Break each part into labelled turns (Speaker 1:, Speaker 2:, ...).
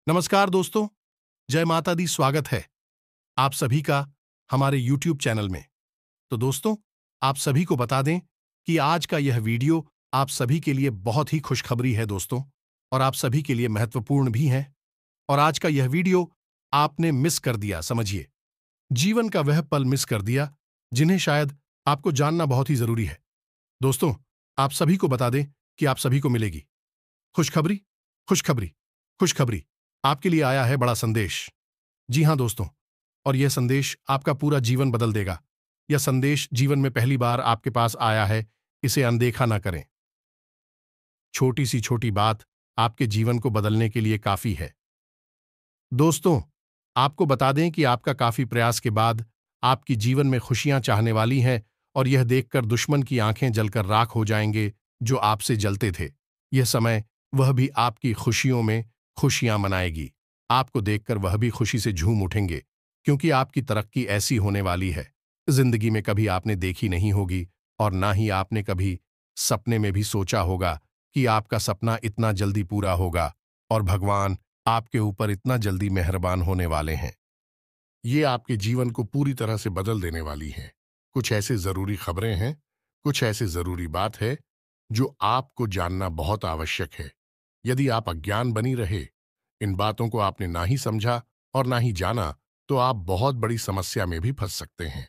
Speaker 1: नमस्कार दोस्तों, जय माता दी। स्वागत है आप सभी का हमारे YouTube चैनल में। तो दोस्तों, आप सभी को बता दें कि आज का यह वीडियो आप सभी के लिए बहुत ही खुशखबरी है दोस्तों, और आप सभी के लिए महत्वपूर्ण भी है। और आज का यह वीडियो आपने मिस कर दिया, समझिए, जीवन का वह पल मिस कर दिया जिन्हें शायद आपको जानना बहुत ही जरूरी है। दोस्तों, आप सभी को बता दें कि आप सभी को मिलेगी खुशखबरी, खुशखबरी, खुशखबरी। आपके लिए आया है बड़ा संदेश। जी हां दोस्तों, और यह संदेश आपका पूरा जीवन बदल देगा। यह संदेश जीवन में पहली बार आपके पास आया है, इसे अनदेखा ना करें। छोटी सी छोटी बात आपके जीवन को बदलने के लिए काफी है। दोस्तों, आपको बता दें कि आपका काफी प्रयास के बाद आपकी जीवन में खुशियां चाहने वाली हैं, और यह देखकर दुश्मन की आंखें जलकर राख हो जाएंगे जो आपसे जलते थे। यह समय वह भी आपकी खुशियों में खुशियां मनाएगी। आपको देखकर वह भी खुशी से झूम उठेंगे, क्योंकि आपकी तरक्की ऐसी होने वाली है जिंदगी में कभी आपने देखी नहीं होगी, और ना ही आपने कभी सपने में भी सोचा होगा कि आपका सपना इतना जल्दी पूरा होगा, और भगवान आपके ऊपर इतना जल्दी मेहरबान होने वाले हैं। ये आपके जीवन को पूरी तरह से बदल देने वाली है। कुछ ऐसी जरूरी खबरें हैं, कुछ ऐसी जरूरी बात है जो आपको जानना बहुत आवश्यक है। यदि आप अज्ञान बनी रहे, इन बातों को आपने ना ही समझा और ना ही जाना, तो आप बहुत बड़ी समस्या में भी फंस सकते हैं।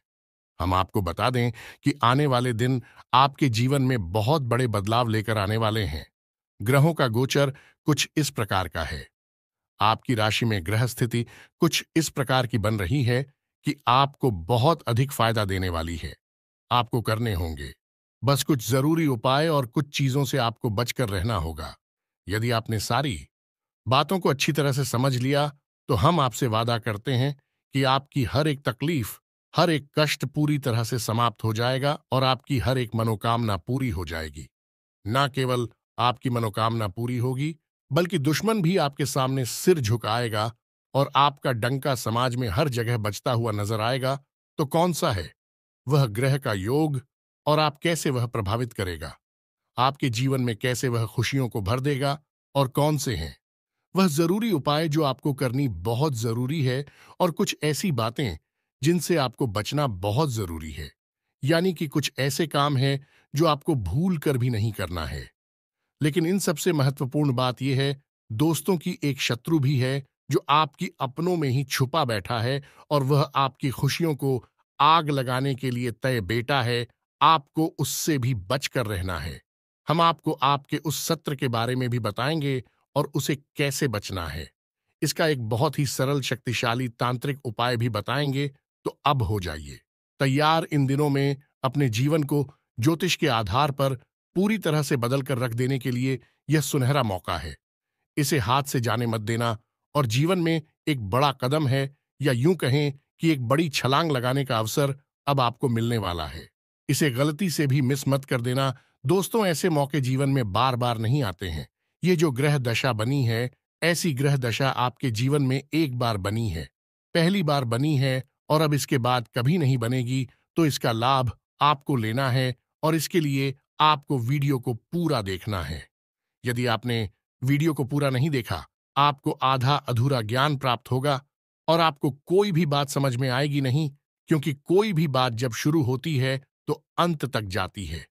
Speaker 1: हम आपको बता दें कि आने वाले दिन आपके जीवन में बहुत बड़े बदलाव लेकर आने वाले हैं। ग्रहों का गोचर कुछ इस प्रकार का है। आपकी राशि में ग्रह स्थिति कुछ इस प्रकार की बन रही है कि आपको बहुत अधिक फायदा देने वाली है। आपको करने होंगे बस कुछ जरूरी उपाय, और कुछ चीजों से आपको बचकर रहना होगा। यदि आपने सारी बातों को अच्छी तरह से समझ लिया, तो हम आपसे वादा करते हैं कि आपकी हर एक तकलीफ, हर एक कष्ट पूरी तरह से समाप्त हो जाएगा, और आपकी हर एक मनोकामना पूरी हो जाएगी। ना केवल आपकी मनोकामना पूरी होगी, बल्कि दुश्मन भी आपके सामने सिर झुकाएगा, और आपका डंका समाज में हर जगह बजता हुआ नजर आएगा। तो कौन सा है वह ग्रह का योग, और आप कैसे वह प्रभावित करेगा, आपके जीवन में कैसे वह खुशियों को भर देगा, और कौन से हैं वह जरूरी उपाय जो आपको करनी बहुत जरूरी है, और कुछ ऐसी बातें जिनसे आपको बचना बहुत जरूरी है। यानी कि कुछ ऐसे काम हैं जो आपको भूल कर भी नहीं करना है। लेकिन इन सबसे महत्वपूर्ण बात यह है, दोस्तों की एक शत्रु भी है जो आपकी अपनों में ही छुपा बैठा है, और वह आपकी खुशियों को आग लगाने के लिए तय बेटा है। आपको उससे भी बचकर रहना है। हम आपको आपके उस सत्र के बारे में भी बताएंगे, और उसे कैसे बचना है। इसका एक बहुत ही सरल शक्तिशाली तांत्रिक उपाय भी बताएंगे। तो अब हो जाइए तैयार। इन दिनों में अपने जीवन को ज्योतिष के आधार पर पूरी तरह से बदल कर रख देने के लिए यह सुनहरा मौका है। इसे हाथ से जाने मत देना, और जीवन में एक बड़ा कदम है, या यूं कहें कि एक बड़ी छलांग लगाने का अवसर अब आपको मिलने वाला है। इसे गलती से भी मिस मत कर देना। दोस्तों, ऐसे मौके जीवन में बार बार नहीं आते हैं। ये जो ग्रह दशा बनी है, ऐसी ग्रह दशा आपके जीवन में एक बार बनी है, पहली बार बनी है, और अब इसके बाद कभी नहीं बनेगी। तो इसका लाभ आपको लेना है, और इसके लिए आपको वीडियो को पूरा देखना है। यदि आपने वीडियो को पूरा नहीं देखा, आपको आधा अधूरा ज्ञान प्राप्त होगा, और आपको कोई भी बात समझ में आएगी नहीं, क्योंकि कोई भी बात जब शुरू होती है तो अंत तक जाती है।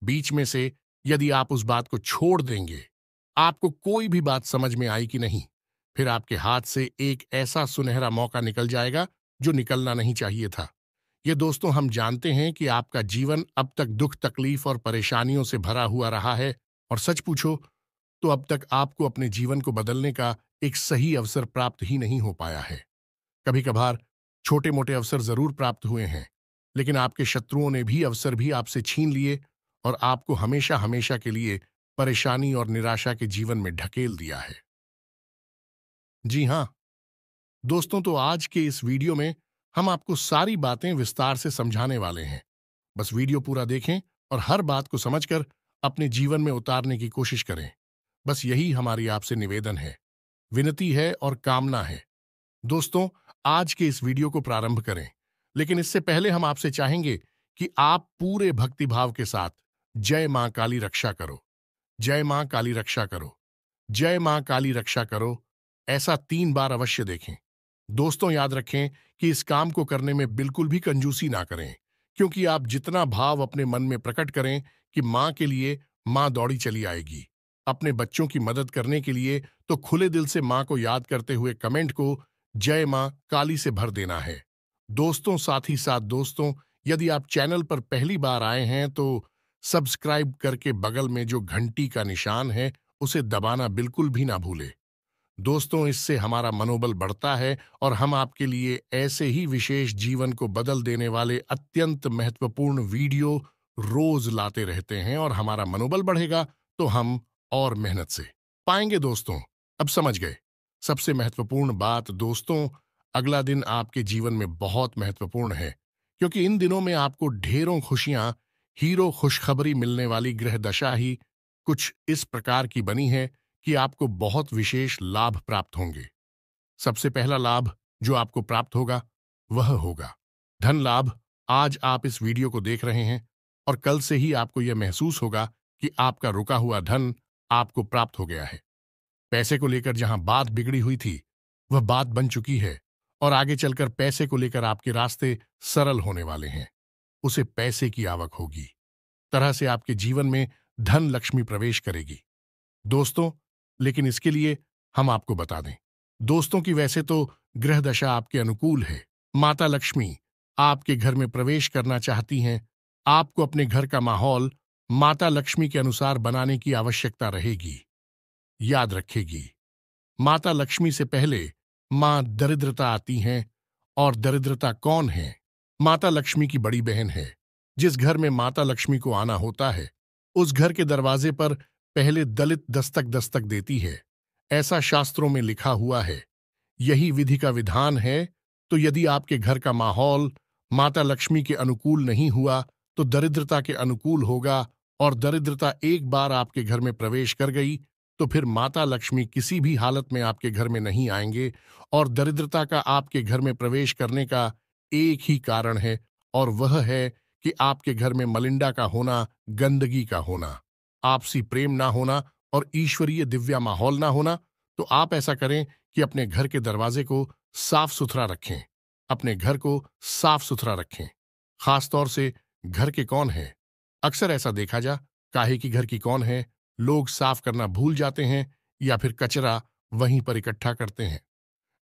Speaker 1: बीच में से यदि आप उस बात को छोड़ देंगे, आपको कोई भी बात समझ में आएगी नहीं। फिर आपके हाथ से एक ऐसा सुनहरा मौका निकल जाएगा जो निकलना नहीं चाहिए था। ये दोस्तों, हम जानते हैं कि आपका जीवन अब तक दुख तकलीफ और परेशानियों से भरा हुआ रहा है, और सच पूछो तो अब तक आपको अपने जीवन को बदलने का एक सही अवसर प्राप्त ही नहीं हो पाया है। कभी कभार छोटे मोटे अवसर जरूर प्राप्त हुए हैं, लेकिन आपके शत्रुओं ने भी अवसर भी आपसे छीन लिए, और आपको हमेशा हमेशा के लिए परेशानी और निराशा के जीवन में ढकेल दिया है। जी हां दोस्तों, तो आज के इस वीडियो में हम आपको सारी बातें विस्तार से समझाने वाले हैं। बस वीडियो पूरा देखें, और हर बात को समझकर अपने जीवन में उतारने की कोशिश करें। बस यही हमारी आपसे निवेदन है, विनती है और कामना है। दोस्तों, आज के इस वीडियो को प्रारंभ करें, लेकिन इससे पहले हम आपसे चाहेंगे कि आप पूरे भक्तिभाव के साथ जय मां काली रक्षा करो, जय मां काली रक्षा करो, जय मां काली रक्षा करो, ऐसा 3 बार अवश्य देखें। दोस्तों, याद रखें कि इस काम को करने में बिल्कुल भी कंजूसी ना करें, क्योंकि आप जितना भाव अपने मन में प्रकट करें कि माँ के लिए, माँ दौड़ी चली आएगी। अपने बच्चों की मदद करने के लिए तो खुले दिल से माँ को याद करते हुए कमेंट को जय माँ काली से भर देना है। दोस्तों, साथ ही साथ दोस्तों, यदि आप चैनल पर पहली बार आए हैं तो सब्सक्राइब करके बगल में जो घंटी का निशान है उसे दबाना बिल्कुल भी ना भूलें। दोस्तों, इससे हमारा मनोबल बढ़ता है और हम आपके लिए ऐसे ही विशेष जीवन को बदल देने वाले अत्यंत महत्वपूर्ण वीडियो रोज लाते रहते हैं और हमारा मनोबल बढ़ेगा तो हम और मेहनत से पाएंगे। दोस्तों, अब समझ गए। सबसे महत्वपूर्ण बात दोस्तों, अगला दिन आपके जीवन में बहुत महत्वपूर्ण है, क्योंकि इन दिनों में आपको ढेरों खुशियां, हीरो खुशखबरी मिलने वाली ग्रह दशा ही कुछ इस प्रकार की बनी है कि आपको बहुत विशेष लाभ प्राप्त होंगे। सबसे पहला लाभ जो आपको प्राप्त होगा वह होगा धन लाभ। आज आप इस वीडियो को देख रहे हैं और कल से ही आपको यह महसूस होगा कि आपका रुका हुआ धन आपको प्राप्त हो गया है। पैसे को लेकर जहां बात बिगड़ी हुई थी वह बात बन चुकी है और आगे चलकर पैसे को लेकर आपके रास्ते सरल होने वाले हैं। उसे पैसे की आवक होगी, तरह से आपके जीवन में धन लक्ष्मी प्रवेश करेगी। दोस्तों, लेकिन इसके लिए हम आपको बता दें दोस्तों कि वैसे तो ग्रह दशा आपके अनुकूल है। माता लक्ष्मी आपके घर में प्रवेश करना चाहती हैं। आपको अपने घर का माहौल माता लक्ष्मी के अनुसार बनाने की आवश्यकता रहेगी। याद रखेगी, माता लक्ष्मी से पहले मां दरिद्रता आती हैं। और दरिद्रता कौन है? माता लक्ष्मी की बड़ी बहन है। जिस घर में माता लक्ष्मी को आना होता है उस घर के दरवाजे पर पहले दलित दस्तक दस्तक देती है। ऐसा शास्त्रों में लिखा हुआ है। यही विधि का विधान है। तो यदि आपके घर का माहौल माता लक्ष्मी के अनुकूल नहीं हुआ तो दरिद्रता के अनुकूल होगा, और दरिद्रता एक बार आपके घर में प्रवेश कर गई तो फिर माता लक्ष्मी किसी भी हालत में आपके घर में नहीं आएंगे। और दरिद्रता का आपके घर में प्रवेश करने का एक ही कारण है, और वह है कि आपके घर में मलिंडा का होना, गंदगी का होना, आपसी प्रेम ना होना और ईश्वरीय दिव्या माहौल ना होना। तो आप ऐसा करें कि अपने घर के दरवाजे को साफ सुथरा रखें। अपने घर को साफ सुथरा रखें। खास तौर से घर के कौन है। अक्सर ऐसा देखा जा, काहे की घर की कौन है, लोग साफ करना भूल जाते हैं या फिर कचरा वहीं पर इकट्ठा करते हैं।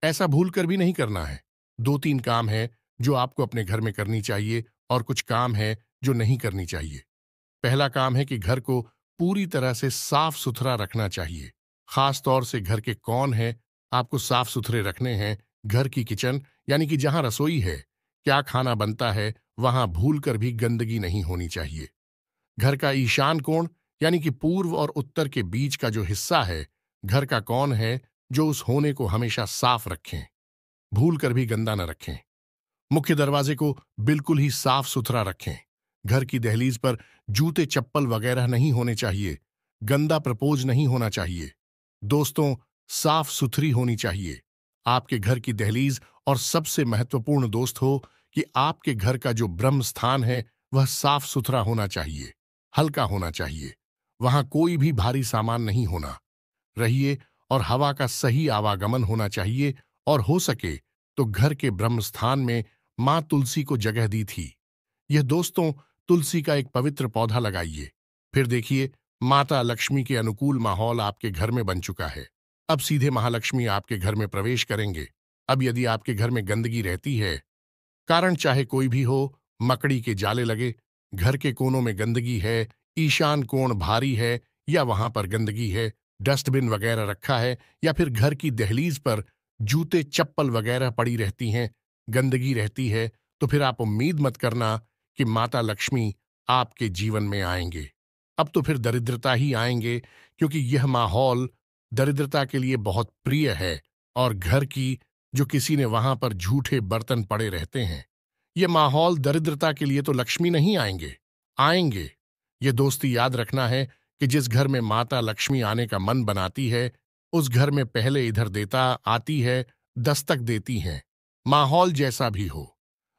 Speaker 1: ऐसा भूल कर भी नहीं करना है। 2-3 काम है जो आपको अपने घर में करनी चाहिए और कुछ काम है जो नहीं करनी चाहिए। पहला काम है कि घर को पूरी तरह से साफ सुथरा रखना चाहिए। खास तौर से घर के कौन है आपको साफ सुथरे रखने हैं। घर की किचन यानी कि जहां रसोई है, क्या खाना बनता है, वहां भूल कर भी गंदगी नहीं होनी चाहिए। घर का ईशान कोण यानी कि पूर्व और उत्तर के बीच का जो हिस्सा है, घर का कौन है जो उस होने को हमेशा साफ रखें, भूल कर भी गंदा न रखें। मुख्य दरवाजे को बिल्कुल ही साफ सुथरा रखें। घर की दहलीज पर जूते चप्पल वगैरह नहीं होने चाहिए। गंदा प्रपोज नहीं होना चाहिए। दोस्तों, साफ सुथरी होनी चाहिए आपके घर की दहलीज। और सबसे महत्वपूर्ण दोस्त हो कि आपके घर का जो ब्रह्म स्थान है वह साफ सुथरा होना चाहिए, हल्का होना चाहिए। वहां कोई भी भारी सामान नहीं होना रहिए और हवा का सही आवागमन होना चाहिए। और हो सके तो घर के ब्रह्म स्थान में मां तुलसी को जगह दी थी। यह दोस्तों, तुलसी का एक पवित्र पौधा लगाइए। फिर देखिए, माता लक्ष्मी के अनुकूल माहौल आपके घर में बन चुका है। अब सीधे महालक्ष्मी आपके घर में प्रवेश करेंगे। अब यदि आपके घर में गंदगी रहती है, कारण चाहे कोई भी हो, मकड़ी के जाले लगे, घर के कोनों में गंदगी है, ईशान कोण भारी है या वहां पर गंदगी है, डस्टबिन वगैरह रखा है या फिर घर की दहलीज पर जूते चप्पल वगैरह पड़ी रहती हैं, गंदगी रहती है, तो फिर आप उम्मीद मत करना कि माता लक्ष्मी आपके जीवन में आएंगे। अब तो फिर दरिद्रता ही आएंगे, क्योंकि यह माहौल दरिद्रता के लिए बहुत प्रिय है। और घर की जो किसी ने वहां पर झूठे बर्तन पड़े रहते हैं, ये माहौल दरिद्रता के लिए तो लक्ष्मी नहीं आएंगे। आएंगे। ये दोस्ती याद रखना है कि जिस घर में माता लक्ष्मी आने का मन बनाती है उस घर में पहले इधर देता आती है, दस्तक देती हैं। माहौल जैसा भी हो,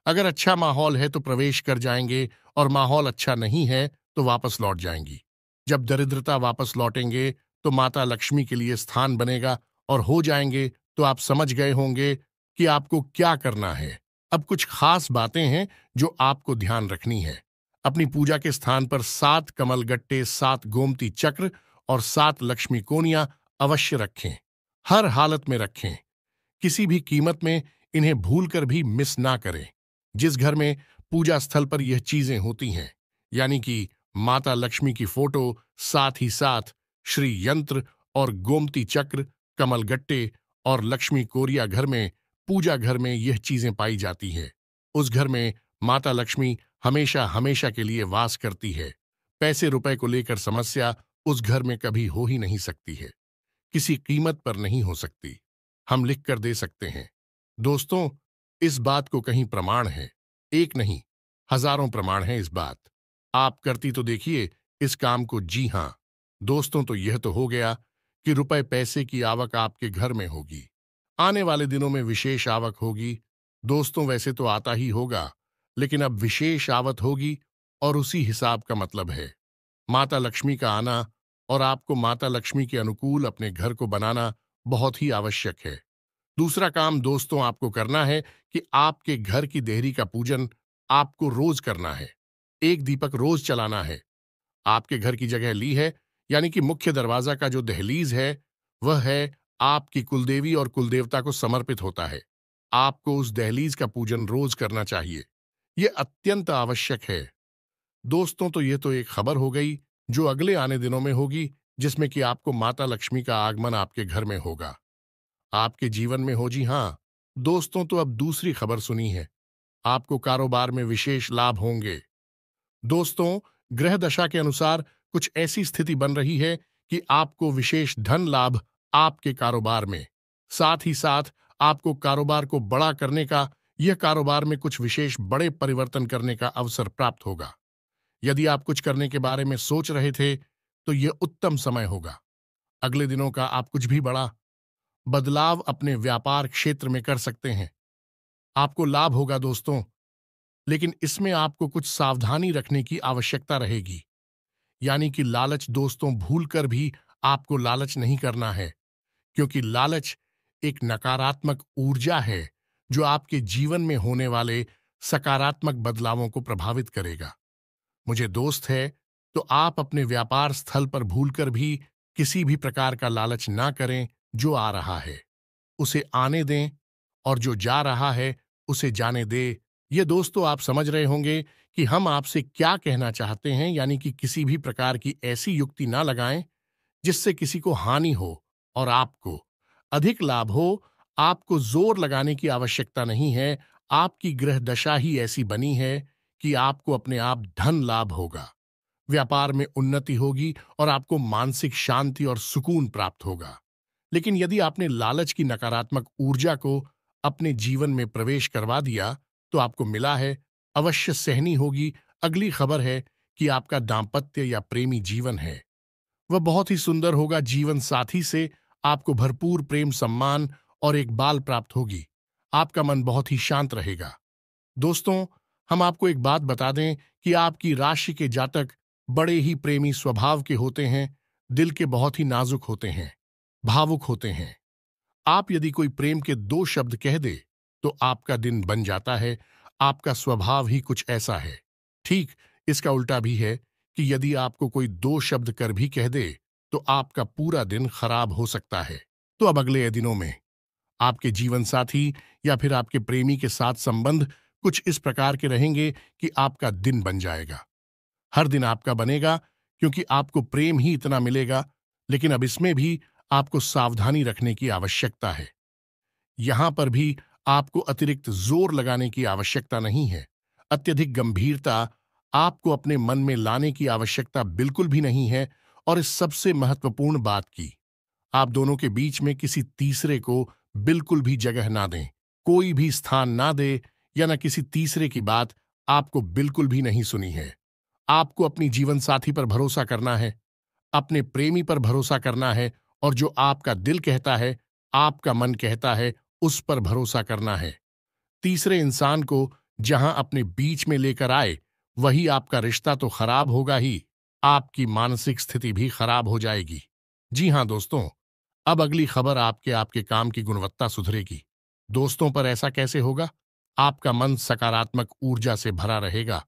Speaker 1: अगर अच्छा माहौल है तो प्रवेश कर जाएंगे और माहौल अच्छा नहीं है तो वापस लौट जाएंगी। जब दरिद्रता वापस लौटेंगे तो माता लक्ष्मी के लिए स्थान बनेगा और हो जाएंगे तो आप समझ गए होंगे कि आपको क्या करना है। अब कुछ खास बातें हैं जो आपको ध्यान रखनी है। अपनी पूजा के स्थान पर 7 कमल गट्टे, 7 गोमती चक्र और 7 लक्ष्मी कोनियां अवश्य रखें। हर हालत में रखें। किसी भी कीमत में इन्हें भूलकर भी मिस ना करें। जिस घर में पूजा स्थल पर यह चीजें होती हैं, यानी कि माता लक्ष्मी की फोटो, साथ ही साथ श्री यंत्र और गोमती चक्र, कमल गट्टे और लक्ष्मी कोरिया घर में, पूजा घर में यह चीजें पाई जाती हैं, उस घर में माता लक्ष्मी हमेशा हमेशा के लिए वास करती है। पैसे रुपए को लेकर समस्या उस घर में कभी हो ही नहीं सकती है, किसी कीमत पर नहीं हो सकती। हम लिख कर दे सकते हैं। दोस्तों, इस बात को कहीं प्रमाण है, एक नहीं, हजारों प्रमाण हैं इस बात। आप करती तो देखिए इस काम को। जी हां दोस्तों, तो यह तो हो गया कि रुपए पैसे की आवक आपके घर में होगी। आने वाले दिनों में विशेष आवक होगी। दोस्तों, वैसे तो आता ही होगा, लेकिन अब विशेष आवक होगी और उसी हिसाब का मतलब है माता लक्ष्मी का आना, और आपको माता लक्ष्मी के अनुकूल अपने घर को बनाना बहुत ही आवश्यक है। दूसरा काम दोस्तों आपको करना है कि आपके घर की देहरी का पूजन आपको रोज करना है। एक दीपक रोज जलाना है। आपके घर की जगह ली है, यानी कि मुख्य दरवाजा का जो दहलीज है, वह है आपकी कुलदेवी और कुलदेवता को समर्पित होता है। आपको उस दहलीज का पूजन रोज करना चाहिए। यह अत्यंत आवश्यक है। दोस्तों, तो ये तो एक खबर हो गई जो अगले आने दिनों में होगी, जिसमें कि आपको माता लक्ष्मी का आगमन आपके घर में होगा, आपके जीवन में हो। जी हां दोस्तों, तो अब दूसरी खबर सुनी है। आपको कारोबार में विशेष लाभ होंगे। दोस्तों, ग्रह दशा के अनुसार कुछ ऐसी स्थिति बन रही है कि आपको विशेष धन लाभ आपके कारोबार में, साथ ही साथ आपको कारोबार को बड़ा करने का, यह कारोबार में कुछ विशेष बड़े परिवर्तन करने का अवसर प्राप्त होगा। यदि आप कुछ करने के बारे में सोच रहे थे तो यह उत्तम समय होगा। अगले दिनों का आप कुछ भी बड़ा बदलाव अपने व्यापार क्षेत्र में कर सकते हैं। आपको लाभ होगा दोस्तों, लेकिन इसमें आपको कुछ सावधानी रखने की आवश्यकता रहेगी। यानी कि लालच दोस्तों, भूलकर भी आपको लालच नहीं करना है, क्योंकि लालच एक नकारात्मक ऊर्जा है जो आपके जीवन में होने वाले सकारात्मक बदलावों को प्रभावित करेगा। मुझे दोस्त है तो आप अपने व्यापार स्थल पर भूलकर भी किसी भी प्रकार का लालच ना करें। जो आ रहा है उसे आने दें, और जो जा रहा है उसे जाने दे। ये दोस्तों, आप समझ रहे होंगे कि हम आपसे क्या कहना चाहते हैं, यानी कि किसी भी प्रकार की ऐसी युक्ति ना लगाएं जिससे किसी को हानि हो और आपको अधिक लाभ हो। आपको जोर लगाने की आवश्यकता नहीं है। आपकी ग्रह दशा ही ऐसी बनी है कि आपको अपने आप धन लाभ होगा, व्यापार में उन्नति होगी और आपको मानसिक शांति और सुकून प्राप्त होगा। लेकिन यदि आपने लालच की नकारात्मक ऊर्जा को अपने जीवन में प्रवेश करवा दिया तो आपको मिला है, अवश्य सहनी होगी। अगली खबर है कि आपका दाम्पत्य या प्रेमी जीवन है, वह बहुत ही सुंदर होगा। जीवन साथी से आपको भरपूर प्रेम, सम्मान और एक बाल प्राप्त होगी। आपका मन बहुत ही शांत रहेगा। दोस्तों, हम आपको एक बात बता दें कि आपकी राशि के जातक बड़े ही प्रेमी स्वभाव के होते हैं, दिल के बहुत ही नाजुक होते हैं, भावुक होते हैं। आप यदि कोई प्रेम के 2 शब्द कह दे तो आपका दिन बन जाता है। आपका स्वभाव ही कुछ ऐसा है। ठीक इसका उल्टा भी है कि यदि आपको कोई 2 शब्द कर भी कह दे तो आपका पूरा दिन खराब हो सकता है। तो अब अगले दिनों में आपके जीवन साथी या फिर आपके प्रेमी के साथ संबंध कुछ इस प्रकार के रहेंगे कि आपका दिन बन जाएगा। हर दिन आपका बनेगा, क्योंकि आपको प्रेम ही इतना मिलेगा। लेकिन अब इसमें भी आपको सावधानी रखने की आवश्यकता है। यहां पर भी आपको अतिरिक्त जोर लगाने की आवश्यकता नहीं है। अत्यधिक गंभीरता आपको अपने मन में लाने की आवश्यकता बिल्कुल भी नहीं है। और इस सबसे महत्वपूर्ण बात की, आप दोनों के बीच में किसी तीसरे को बिल्कुल भी जगह ना दें, कोई भी स्थान ना दे, या न किसी तीसरे की बात आपको बिल्कुल भी नहीं सुनी है। आपको अपनी जीवन साथी पर भरोसा करना है, अपने प्रेमी पर भरोसा करना है, और जो आपका दिल कहता है, आपका मन कहता है, उस पर भरोसा करना है। तीसरे इंसान को जहां अपने बीच में लेकर आए, वही आपका रिश्ता तो खराब होगा ही, आपकी मानसिक स्थिति भी खराब हो जाएगी। जी हां दोस्तों, अब अगली खबर आपके आपके काम की गुणवत्ता सुधरेगी। दोस्तों, पर ऐसा कैसे होगा? आपका मन सकारात्मक ऊर्जा से भरा रहेगा।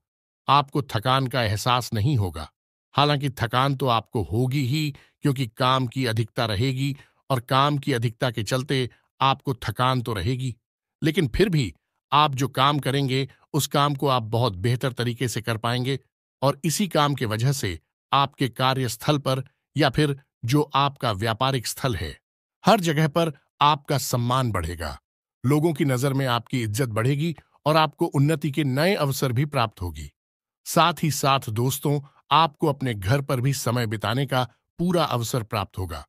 Speaker 1: आपको थकान का एहसास नहीं होगा। हालांकि थकान तो आपको होगी ही, क्योंकि काम की अधिकता रहेगी और काम की अधिकता के चलते आपको थकान तो रहेगी। लेकिन फिर भी आप जो काम करेंगे उस काम को आप बहुत बेहतर तरीके से कर पाएंगे, और इसी काम के वजह से आपके कार्यस्थल पर या फिर जो आपका व्यापारिक स्थल है, हर जगह पर आपका सम्मान बढ़ेगा। लोगों की नजर में आपकी इज्जत बढ़ेगी और आपको उन्नति के नए अवसर भी प्राप्त होगी। साथ ही साथ दोस्तों, आपको अपने घर पर भी समय बिताने का पूरा अवसर प्राप्त होगा।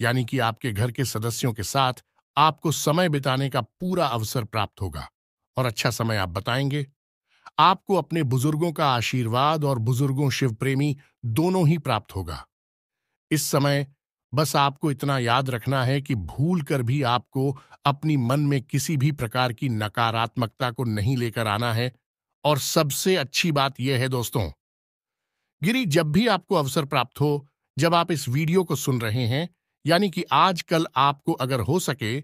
Speaker 1: यानी कि आपके घर के सदस्यों के साथ आपको समय बिताने का पूरा अवसर प्राप्त होगा और अच्छा समय आप बताएंगे। आपको अपने बुजुर्गों का आशीर्वाद और बुजुर्गों शिव प्रेमी दोनों ही प्राप्त होगा। इस समय बस आपको इतना याद रखना है कि भूल कर भी आपको अपनी मन में किसी भी प्रकार की नकारात्मकता को नहीं लेकर आना है। और सबसे अच्छी बात यह है दोस्तों, गिरी, जब भी आपको अवसर प्राप्त हो, जब आप इस वीडियो को सुन रहे हैं, यानी कि आजकल आपको अगर हो सके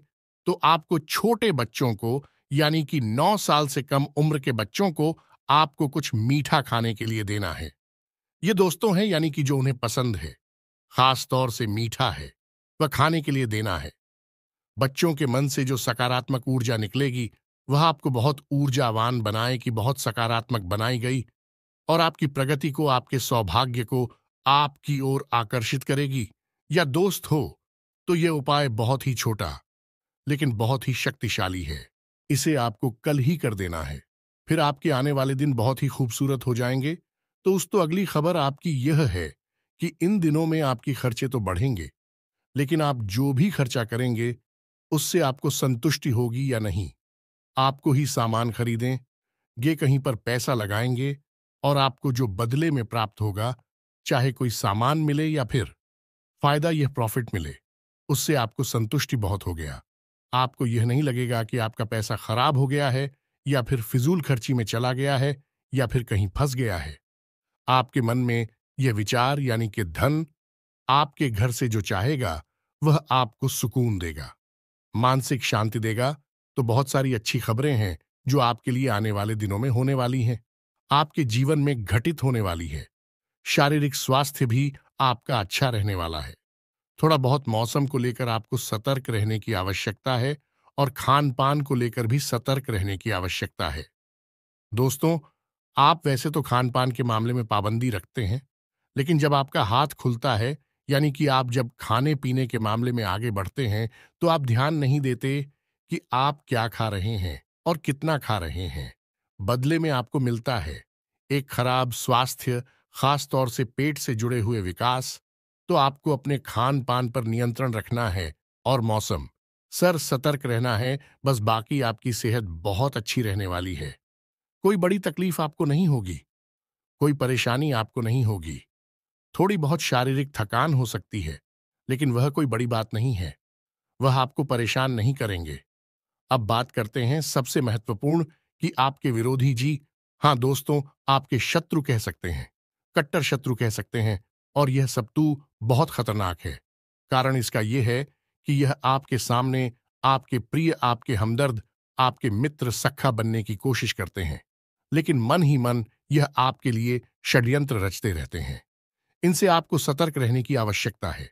Speaker 1: तो आपको छोटे बच्चों को, यानी कि 9 साल से कम उम्र के बच्चों को आपको कुछ मीठा खाने के लिए देना है। ये दोस्तों हैं, यानी कि जो उन्हें पसंद है, खास तौर से मीठा है, वह खाने के लिए देना है। बच्चों के मन से जो सकारात्मक ऊर्जा निकलेगी वह आपको बहुत ऊर्जावान बनाए कि बहुत सकारात्मक बनाई गई, और आपकी प्रगति को, आपके सौभाग्य को आपकी ओर आकर्षित करेगी। या दोस्त हो तो यह उपाय बहुत ही छोटा लेकिन बहुत ही शक्तिशाली है। इसे आपको कल ही कर देना है, फिर आपके आने वाले दिन बहुत ही खूबसूरत हो जाएंगे। तो अगली खबर आपकी यह है कि इन दिनों में आपकी खर्चे तो बढ़ेंगे, लेकिन आप जो भी खर्चा करेंगे उससे आपको संतुष्टि होगी या नहीं। आपको ही सामान खरीदें, ये कहीं पर पैसा लगाएंगे, और आपको जो बदले में प्राप्त होगा, चाहे कोई सामान मिले या फिर फायदा, यह प्रॉफिट मिले, उससे आपको संतुष्टि बहुत हो गया। आपको यह नहीं लगेगा कि आपका पैसा खराब हो गया है या फिर फिजूल खर्ची में चला गया है या फिर कहीं फंस गया है। आपके मन में यह विचार, यानी कि धन आपके घर से जो चाहेगा वह आपको सुकून देगा, मानसिक शांति देगा। तो बहुत सारी अच्छी खबरें हैं जो आपके लिए आने वाले दिनों में होने वाली हैं, आपके जीवन में घटित होने वाली है। शारीरिक स्वास्थ्य भी आपका अच्छा रहने वाला है। थोड़ा बहुत मौसम को लेकर आपको सतर्क रहने की आवश्यकता है, और खान पान को लेकर भी सतर्क रहने की आवश्यकता है। दोस्तों, आप वैसे तो खान पान के मामले में पाबंदी रखते हैं, लेकिन जब आपका हाथ खुलता है, यानी कि आप जब खाने पीने के मामले में आगे बढ़ते हैं, तो आप ध्यान नहीं देते कि आप क्या खा रहे हैं और कितना खा रहे हैं। बदले में आपको मिलता है एक खराब स्वास्थ्य, खास तौर से पेट से जुड़े हुए विकास। तो आपको अपने खान पान पर नियंत्रण रखना है और मौसम सर सतर्क रहना है। बस बाकी आपकी सेहत बहुत अच्छी रहने वाली है। कोई बड़ी तकलीफ आपको नहीं होगी, कोई परेशानी आपको नहीं होगी। थोड़ी बहुत शारीरिक थकान हो सकती है, लेकिन वह कोई बड़ी बात नहीं है, वह आपको परेशान नहीं करेंगे। अब बात करते हैं सबसे महत्वपूर्ण, कि आपके विरोधी जी, हाँ दोस्तों, आपके शत्रु कह सकते हैं, कट्टर शत्रु कह सकते हैं, और यह शत्रु बहुत खतरनाक है। कारण इसका यह है कि यह आपके सामने आपके प्रिय, आपके हमदर्द, आपके मित्र, सखा बनने की कोशिश करते हैं, लेकिन मन ही मन यह आपके लिए षड्यंत्र रचते रहते हैं। इनसे आपको सतर्क रहने की आवश्यकता है।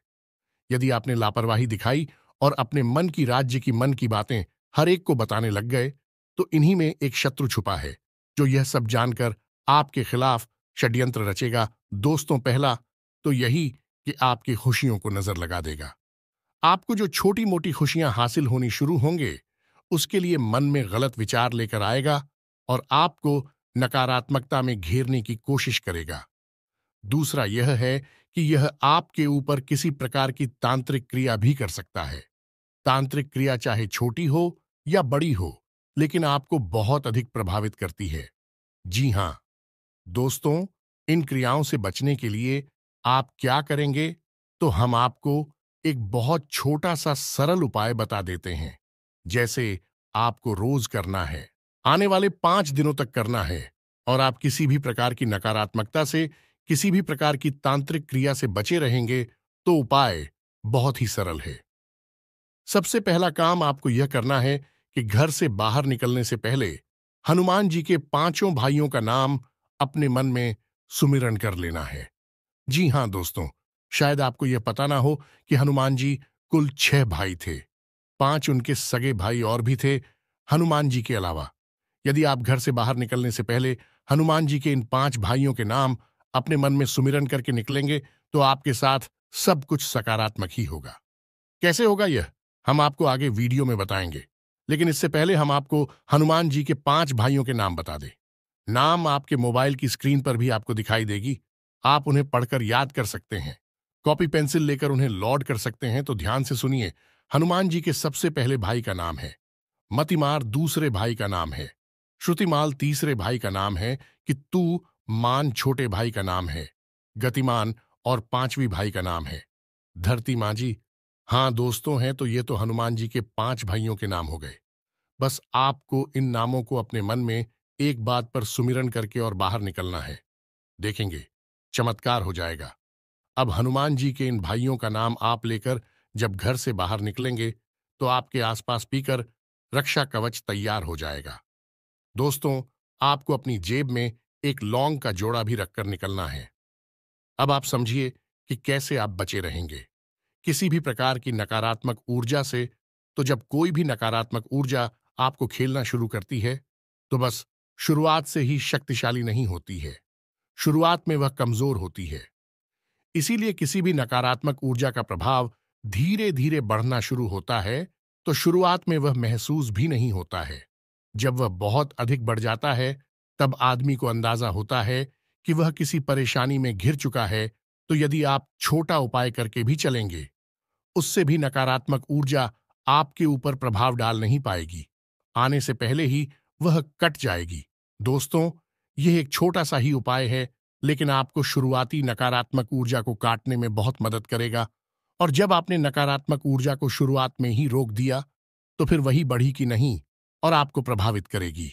Speaker 1: यदि आपने लापरवाही दिखाई और अपने मन की, राज्य की मन की बातें हर एक को बताने लग गए, तो इन्हीं में एक शत्रु छुपा है जो यह सब जानकर आपके खिलाफ षड्यंत्र रचेगा। दोस्तों, पहला तो यही कि आपकी खुशियों को नजर लगा देगा। आपको जो छोटी मोटी खुशियां हासिल होनी शुरू होंगे, उसके लिए मन में गलत विचार लेकर आएगा और आपको नकारात्मकता में घेरने की कोशिश करेगा। दूसरा यह है कि यह आपके ऊपर किसी प्रकार की तांत्रिक क्रिया भी कर सकता है। तांत्रिक क्रिया चाहे छोटी हो या बड़ी हो, लेकिन आपको बहुत अधिक प्रभावित करती है। जी हां दोस्तों, इन क्रियाओं से बचने के लिए आप क्या करेंगे, तो हम आपको एक बहुत छोटा सा सरल उपाय बता देते हैं। जैसे आपको रोज करना है, आने वाले 5 दिनों तक करना है, और आप किसी भी प्रकार की नकारात्मकता से, किसी भी प्रकार की तांत्रिक क्रिया से बचे रहेंगे। तो उपाय बहुत ही सरल है। सबसे पहला काम आपको यह करना है कि घर से बाहर निकलने से पहले हनुमान जी के पांचों भाइयों का नाम अपने मन में सुमिरन कर लेना है। जी हां दोस्तों, शायद आपको यह पता ना हो कि हनुमान जी कुल 6 भाई थे। 5 उनके सगे भाई और भी थे हनुमान जी के अलावा। यदि आप घर से बाहर निकलने से पहले हनुमान जी के इन 5 भाइयों के नाम अपने मन में सुमिरन करके निकलेंगे तो आपके साथ सब कुछ सकारात्मक ही होगा। कैसे होगा यह हम आपको आगे वीडियो में बताएंगे, लेकिन इससे पहले हम आपको हनुमान जी के 5 भाइयों के नाम बता दें। नाम आपके मोबाइल की स्क्रीन पर भी आपको दिखाई देगी। आप उन्हें पढ़कर याद कर सकते हैं, कॉपी पेंसिल लेकर उन्हें लॉर्ड कर सकते हैं। तो ध्यान से सुनिए। हनुमान जी के सबसे पहले भाई का नाम है मतिमार, दूसरे भाई का नाम है श्रुतिमाल, तीसरे भाई का नाम है कित्तू मान, छोटे भाई का नाम है गतिमान और 5वीं भाई का नाम है धरती मां जी। हाँ दोस्तों, हैं तो ये तो हनुमान जी के 5 भाइयों के नाम हो गए। बस आपको इन नामों को अपने मन में एक बात पर सुमिरन करके और बाहर निकलना है। देखेंगे चमत्कार हो जाएगा। अब हनुमान जी के इन भाइयों का नाम आप लेकर जब घर से बाहर निकलेंगे तो आपके आसपास पीकर रक्षा कवच तैयार हो जाएगा। दोस्तों, आपको अपनी जेब में एक लौंग का जोड़ा भी रखकर निकलना है। अब आप समझिए कि कैसे आप बचे रहेंगे किसी भी प्रकार की नकारात्मक ऊर्जा से। तो जब कोई भी नकारात्मक ऊर्जा आपको खेलना शुरू करती है तो बस शुरुआत से ही शक्तिशाली नहीं होती है, शुरुआत में वह कमजोर होती है। इसीलिए किसी भी नकारात्मक ऊर्जा का प्रभाव धीरे धीरे बढ़ना शुरू होता है तो शुरुआत में वह महसूस भी नहीं होता है। जब वह बहुत अधिक बढ़ जाता है तब आदमी को अंदाजा होता है कि वह किसी परेशानी में घिर चुका है। तो यदि आप छोटा उपाय करके भी चलेंगे उससे भी नकारात्मक ऊर्जा आपके ऊपर प्रभाव डाल नहीं पाएगी, आने से पहले ही वह कट जाएगी। दोस्तों, यह एक छोटा सा ही उपाय है, लेकिन आपको शुरुआती नकारात्मक ऊर्जा को काटने में बहुत मदद करेगा। और जब आपने नकारात्मक ऊर्जा को शुरुआत में ही रोक दिया तो फिर वही बढ़ी कि नहीं और आपको प्रभावित करेगी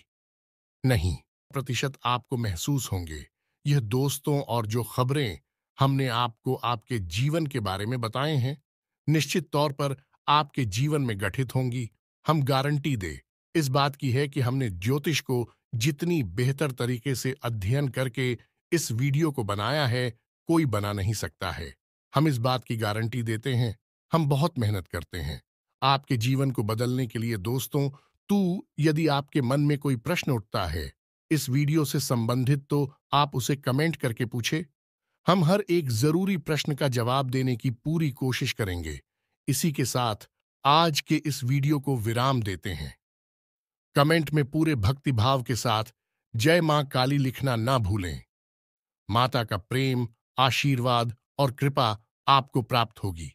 Speaker 1: नहीं। प्रतिशत आपको महसूस होंगे। यह दोस्तों और जो खबरें हमने आपको आपके जीवन के बारे में बताए हैं निश्चित तौर पर आपके जीवन में गठित होंगी। हम गारंटी दे इस बात की है कि हमने ज्योतिष को जितनी बेहतर तरीके से अध्ययन करके इस वीडियो को बनाया है कोई बना नहीं सकता है। हम इस बात की गारंटी देते हैं। हम बहुत मेहनत करते हैं आपके जीवन को बदलने के लिए। दोस्तों, यदि आपके मन में कोई प्रश्न उठता है इस वीडियो से संबंधित तो आप उसे कमेंट करके पूछे। हम हर एक जरूरी प्रश्न का जवाब देने की पूरी कोशिश करेंगे। इसी के साथ आज के इस वीडियो को विराम देते हैं। कमेंट में पूरे भक्ति भाव के साथ जय मां काली लिखना ना भूलें। माता का प्रेम, आशीर्वाद और कृपा आपको प्राप्त होगी।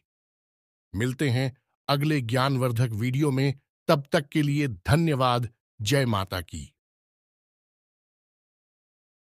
Speaker 1: मिलते हैं अगले ज्ञानवर्धक वीडियो में। तब तक के लिए धन्यवाद। जय माता की।